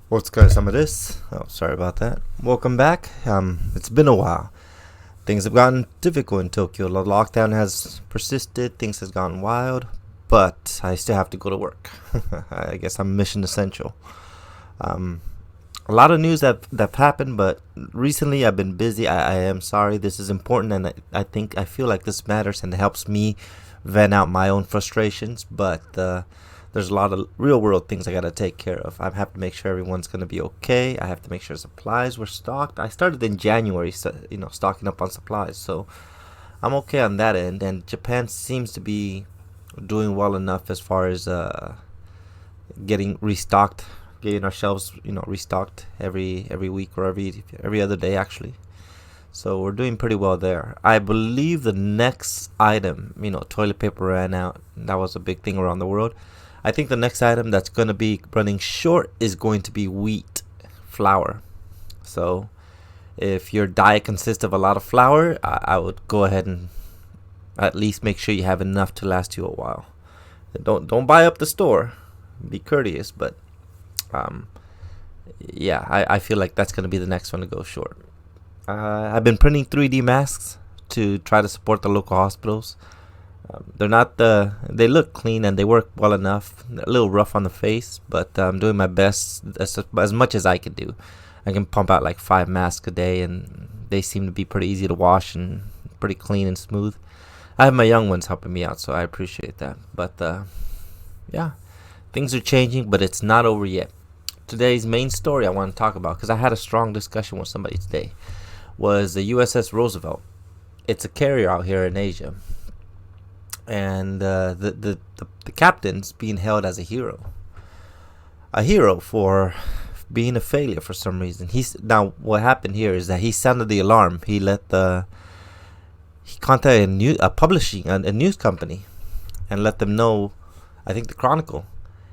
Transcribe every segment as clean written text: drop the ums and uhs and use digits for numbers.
What's good, some of this? Oh, sorry about that. Welcome back. It's been a while. Things have gotten difficult in Tokyo. The lockdown has persisted. Things has gotten wild, but I still have to go to work. I guess I'm mission essential. Um, a lot of news that happened, but recently I've been busy. I am sorry. This is important, and I feel like this matters and it helps me vent out my own frustrations. But there's a lot of real world things I gotta take care of. I have to make sure everyone's gonna be okay. I have to make sure supplies were stocked. I started in January, so, stocking up on supplies, so I'm okay on that end. And Japan seems to be doing well enough as far as getting restocked, getting our shelves, restocked every week or every other day actually. So we're doing pretty well there. I believe the next item, toilet paper ran out. That was a big thing around the world. I think the next item that's going to be running short is going to be wheat flour. So if your diet consists of a lot of flour, I would go ahead and at least make sure you have enough to last you a while. Don't buy up the store. Be courteous, but um, yeah, I feel like that's going to be the next one to go short. I've been printing 3D masks to try to support the local hospitals. They're not they look clean and they work well enough. They're a little rough on the face, but I'm doing my best as much as I can do. I can pump out like 5 masks a day, and they seem to be pretty easy to wash and pretty clean and smooth. I have my young ones helping me out, so I appreciate that. But yeah, things are changing, but it's not over yet. Today's main story I want to talk about, because I had a strong discussion with somebody today, was the USS Roosevelt. It's a carrier out here in Asia, and the captain's being held as a hero for being a failure for some reason. Now what happened here is that he sounded the alarm. He contacted a news company and let them know. I think the Chronicle.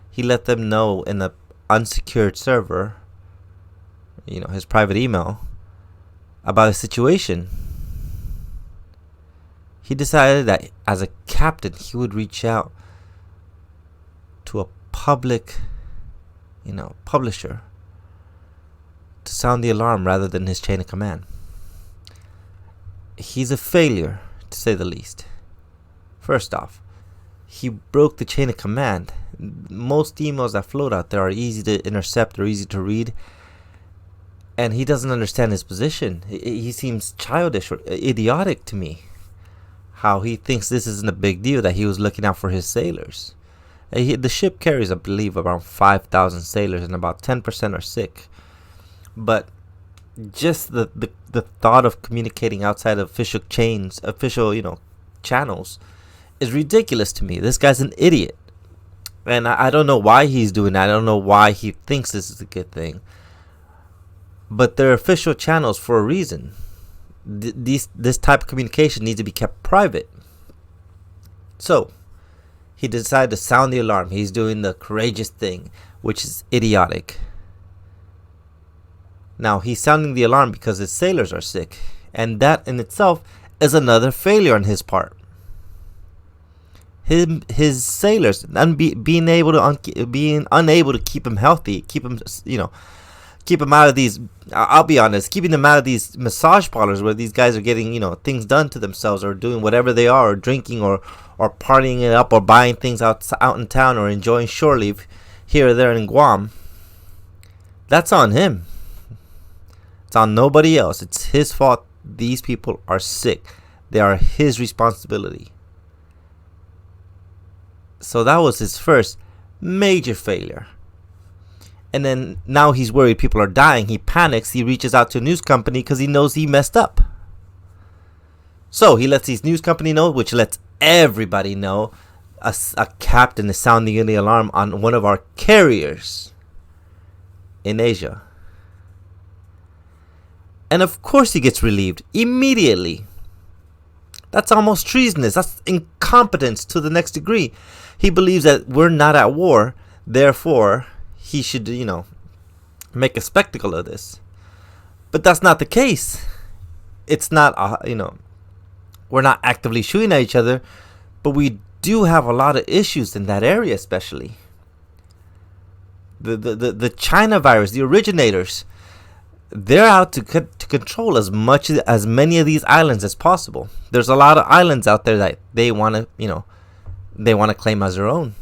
He let them know in a unsecured server, his private email, about a situation. He decided that as a captain, he would reach out to a public, publisher to sound the alarm rather than his chain of command. He's a failure, to say the least. First off, he broke the chain of command. Most emails that float out there are easy to intercept or easy to read, and he doesn't understand his position. He seems childish or idiotic to me. How he thinks this isn't a big deal, that he was looking out for his sailors. The ship carries, I believe, around 5,000 sailors, and about 10% are sick. But just the thought of communicating outside of official channels is ridiculous to me. This guy's an idiot. And I don't know why he's doing that. I don't know why he thinks this is a good thing. But they're official channels for a reason. This type of communication needs to be kept private. So he decided to sound the alarm. He's doing the courageous thing, which is idiotic. Now he's sounding the alarm because his sailors are sick, and that in itself is another failure on his part. His sailors being unable to keep him healthy, keep him out of these. I'll be honest, keeping them out of these massage parlors where these guys are getting things done to themselves, or doing whatever they are, or drinking, or partying it up, or buying things out in town, or enjoying shore leave here or there in Guam. That's on him. It's on nobody else. It's his fault. These people are sick. They are his responsibility. So that was his first major failure. And then now he's worried people are dying. He panics. He reaches out to a news company because he knows he messed up. So he lets these news company know, which lets everybody know a captain is sounding the alarm on one of our carriers in Asia. And of course he gets relieved immediately. That's almost treasonous. That's incompetence to the next degree. He believes that we're not at war, therefore he should, make a spectacle of this. But that's not the case. It's not, we're not actively shooting at each other, but we do have a lot of issues in that area, especially. The China virus, the originators, they're out to control as many of these islands as possible. There's a lot of islands out there that they want to claim as their own.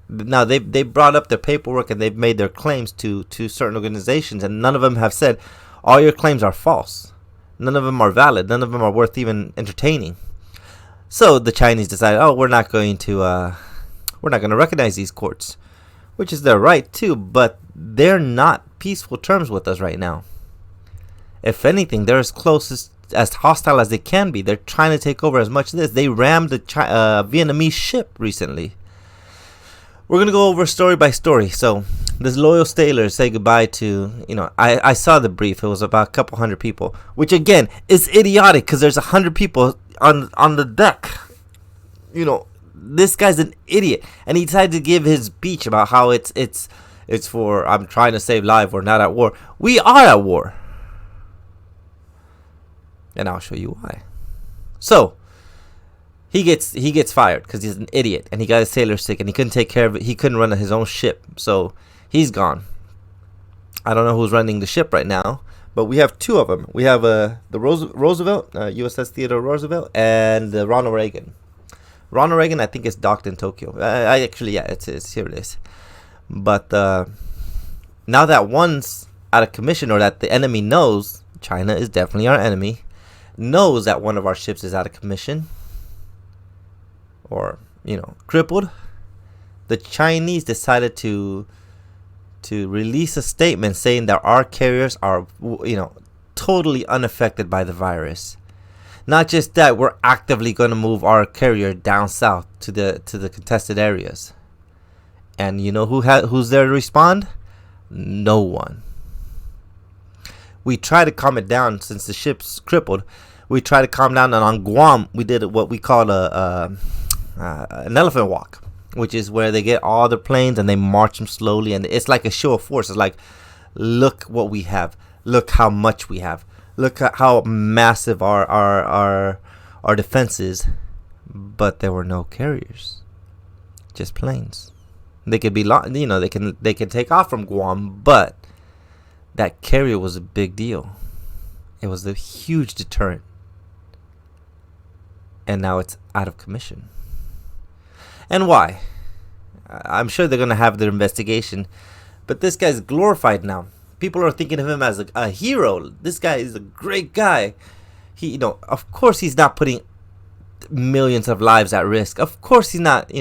Now they brought up their paperwork and they've made their claims to certain organizations, and none of them have said all your claims are false. None of them are valid. None of them are worth even entertaining. So the Chinese decided, oh, we're not going to recognize these courts, which is their right too, but they're not peaceful terms with us right now. If anything, they're as hostile as they can be. They're trying to take over as much of this. They rammed the Vietnamese ship recently. We're going to go over story by story. So this loyal sailors say goodbye to, I saw the brief. It was about a couple hundred people, which again is idiotic because there's 100 people on the deck. This guy's an idiot, and he decided to give his speech about how it's for I'm trying to save lives. We're not at war. We are at war, and I'll show you why. So he gets fired because he's an idiot, and he got his sailor sick, and he couldn't take care of it. He couldn't run his own ship, so he's gone. I don't know who's running the ship right now, but we have two of them. We have the Roosevelt, USS Theodore Roosevelt, and the Ronald Reagan. Ronald Reagan, I think, is docked in Tokyo. It's here it is. But now that one's out of commission, or that the enemy knows, China is definitely our enemy, knows that one of our ships is out of commission, or crippled, the Chinese decided to release a statement saying that our carriers are totally unaffected by the virus. Not just that, we're actively going to move our carrier down south to the contested areas. And who's there to respond? No one. We try to calm it down since the ship's crippled. We try to calm down, and on Guam we did what we call an elephant walk, which is where they get all the planes and they march them slowly, and it's like a show of force. It's like, look what we have, look how much we have, look at how massive our defense is. But there were no carriers, just planes. They could be they can take off from Guam, but that carrier was a big deal. It was a huge deterrent, and now it's out of commission. And why? I'm sure they're going to have their investigation, but this guy's glorified now. People are thinking of him as a hero. This guy is a great guy. He, of course he's not putting millions of lives at risk. Of course he's not,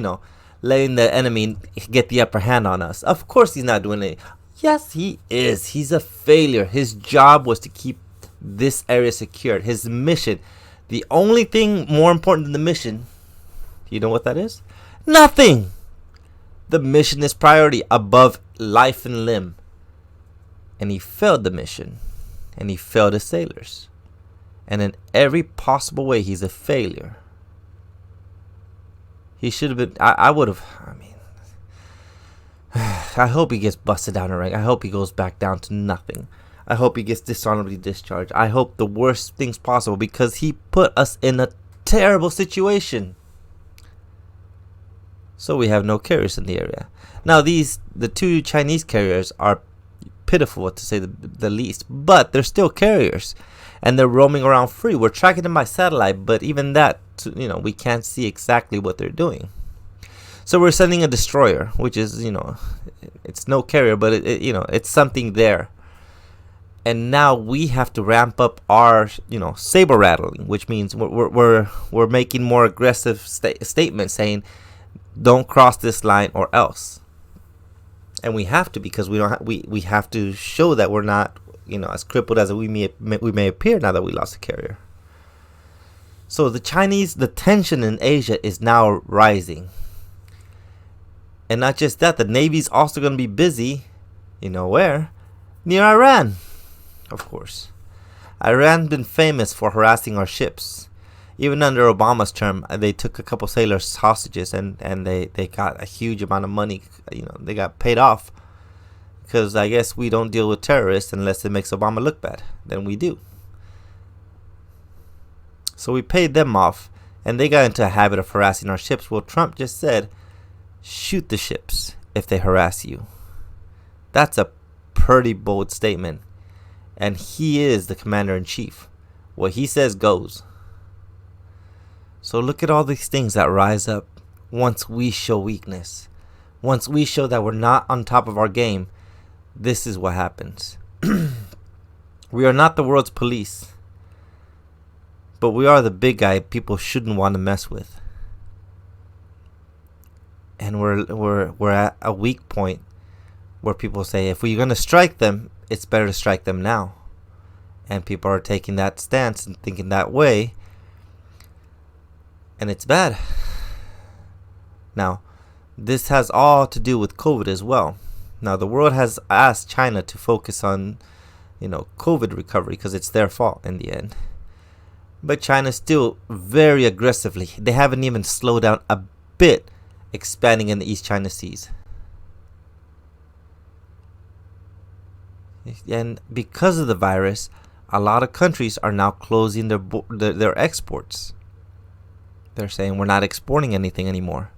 letting the enemy get the upper hand on us. Of course he's not doing it. Yes, he is. He's a failure. His job was to keep this area secured. His mission, the only thing more important than the mission, you know what that is? Nothing. The mission is priority above life and limb. And he failed the mission. And he failed his sailors. And in every possible way, he's a failure. He should have been, I hope he gets busted down a rank. I hope he goes back down to nothing. I hope he gets dishonorably discharged. I hope the worst things possible, because he put us in a terrible situation. So we have no carriers in the area. Now the two Chinese carriers are pitiful, to say the least, but they're still carriers, and they're roaming around free. We're tracking them by satellite, but even that, we can't see exactly what they're doing. So we're sending a destroyer, which is, it's no carrier, but it's something there. And now we have to ramp up our, saber rattling, which means we're making more aggressive statements saying, don't cross this line or else. And we have to, because we have to show that we're not, as crippled as we may appear now that we lost a carrier. So the tension in Asia is now rising. And not just that, the Navy's also going to be busy, where? Near Iran, of course. Iran's been famous for harassing our ships. Even under Obama's term, they took a couple sailors hostages, and they got a huge amount of money. They got paid off, because I guess we don't deal with terrorists unless it makes Obama look bad. Then we do. So we paid them off, and they got into a habit of harassing our ships. Well, Trump just said, shoot the ships if they harass you. That's a pretty bold statement. And he is the commander-in-chief. What he says goes. So look at all these things that rise up once we show weakness. Once we show that we're not on top of our game, this is what happens. We are not the world's police, but we are the big guy people shouldn't want to mess with. And we're at a weak point where people say, if we're going to strike them, it's better to strike them now. And people are taking that stance and thinking that way. And it's bad. Now, this has all to do with COVID as well. Now, the world has asked China to focus on, COVID recovery because it's their fault in the end. But China's still very aggressively. They haven't even slowed down a bit expanding in the East China Seas. And because of the virus, a lot of countries are now closing their exports. They're saying we're not exporting anything anymore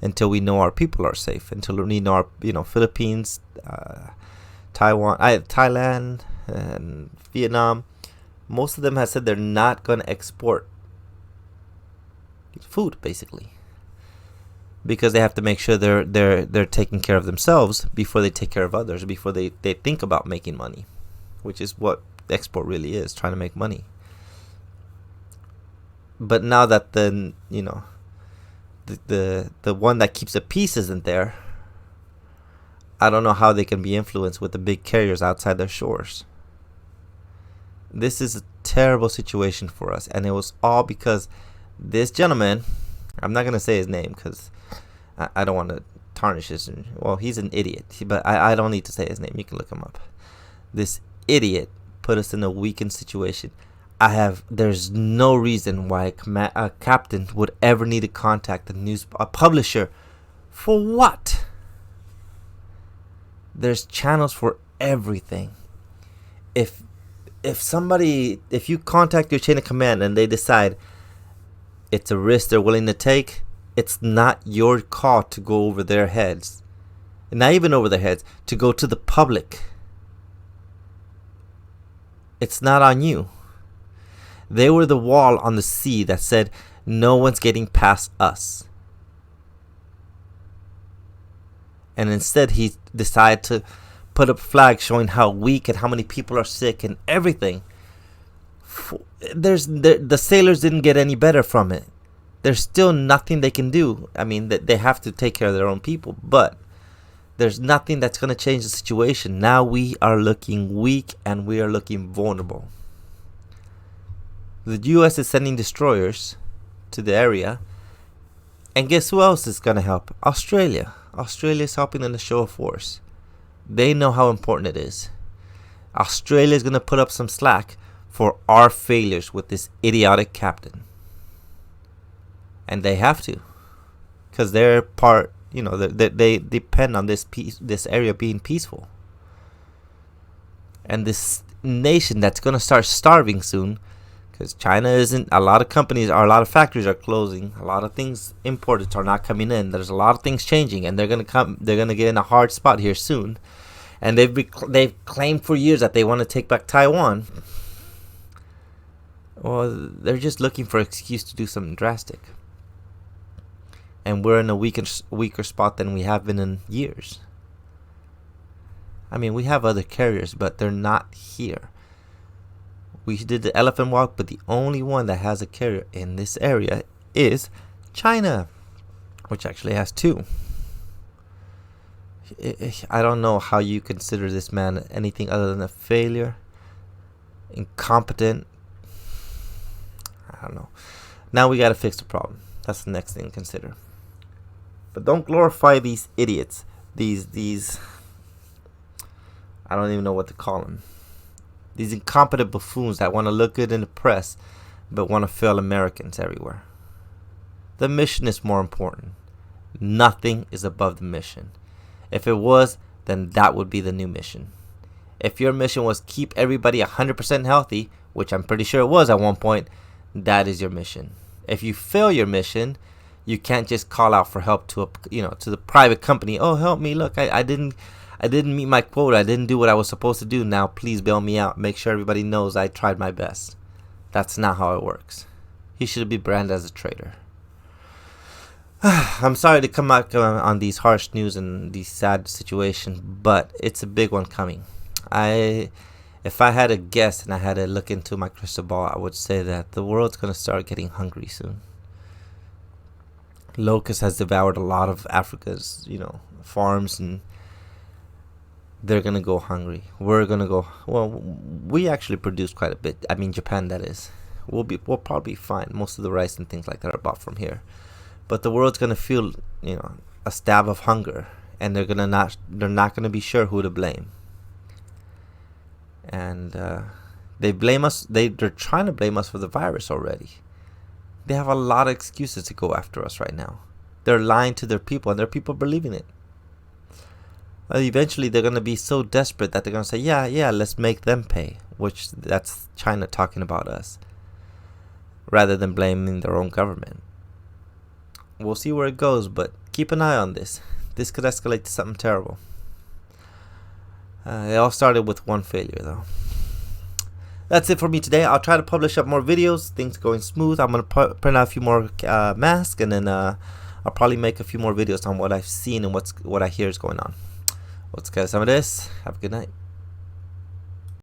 until we know our people are safe. Until we know our, Philippines, Taiwan, Thailand, and Vietnam. Most of them have said they're not going to export food, basically, because they have to make sure they're taking care of themselves before they take care of others, before they think about making money, which is what export really is, trying to make money. But now that the one that keeps the peace isn't there, I don't know how they can be influenced with the big carriers outside their shores. This is a terrible situation for us, and it was all because this gentleman, I'm not going to say his name because I don't want to tarnish his. Well, he's an idiot, but I don't need to say his name. You can look him up. This idiot put us in a weakened situation. There's no reason why a captain would ever need to contact a publisher. For what? There's channels for everything. If you contact your chain of command and they decide it's a risk they're willing to take, it's not your call to go over their heads. And not even over their heads, to go to the public. It's not on you. They were the wall on the sea that said, no one's getting past us. And instead he decided to put up flags showing how weak and how many people are sick and everything. The sailors didn't get any better from it. There's still nothing they can do. I mean, they have to take care of their own people, but there's nothing that's going to change the situation. Now we are looking weak and we are looking vulnerable. The U.S. is sending destroyers to the area. And guess who else is going to help? Australia. Australia is helping in the show of force. They know how important it is. Australia is going to put up some slack for our failures with this idiotic captain. And they have to. Because they're part, they depend on this area being peaceful. And this nation that's going to start starving soon, because China isn't, a lot of factories are closing, a lot of things imported are not coming in, there's a lot of things changing, and they're going to get in a hard spot here soon. And they've claimed for years that they want to take back Taiwan. Well, they're just looking for an excuse to do something drastic. And we're in a weaker spot than we have been in years. I mean, we have other carriers, but they're not here. We did the elephant walk, but the only one that has a carrier in this area is China, which actually has two. I don't know how you consider this man anything other than a failure, incompetent. I don't know. Now we got to fix the problem. That's the next thing to consider. But don't glorify these idiots. These I don't even know what to call them. These incompetent buffoons that want to look good in the press, but want to fail Americans everywhere. The mission is more important. Nothing is above the mission. If it was, then that would be the new mission. If your mission was keep everybody 100% healthy, which I'm pretty sure it was at one point, that is your mission. If you fail your mission, you can't just call out for help to the private company. Oh, help me! Look, I didn't I didn't meet my quota. I didn't do what I was supposed to do. Now please bail me out. Make sure everybody knows I tried my best. That's not how it works. He should be branded as a traitor. I'm sorry to come out on these harsh news and these sad situations, but it's a big one coming. If I had to guess and I had to look into my crystal ball, I would say that the world's going to start getting hungry soon. Locust has devoured a lot of Africa's, farms, and they're going to go hungry. We're going to go, well, we actually produce quite a bit. I mean, Japan, that is. We'll probably be fine. Most of the rice and things like that are bought from here. But the world's going to feel, a stab of hunger, and they're not going to be sure who to blame. And they blame us. They're trying to blame us for the virus already. They have a lot of excuses to go after us right now. They're lying to their people, and their people believing it. Eventually, they're going to be so desperate that they're going to say, yeah, let's make them pay. Which, that's China talking about us, rather than blaming their own government. We'll see where it goes, but keep an eye on this. This could escalate to something terrible. It all started with one failure, though. That's it for me today. I'll try to publish up more videos. Things going smooth. I'm going to print out a few more masks, and then I'll probably make a few more videos on what I've seen and what I hear is going on. Let's get some of this. Have a good night.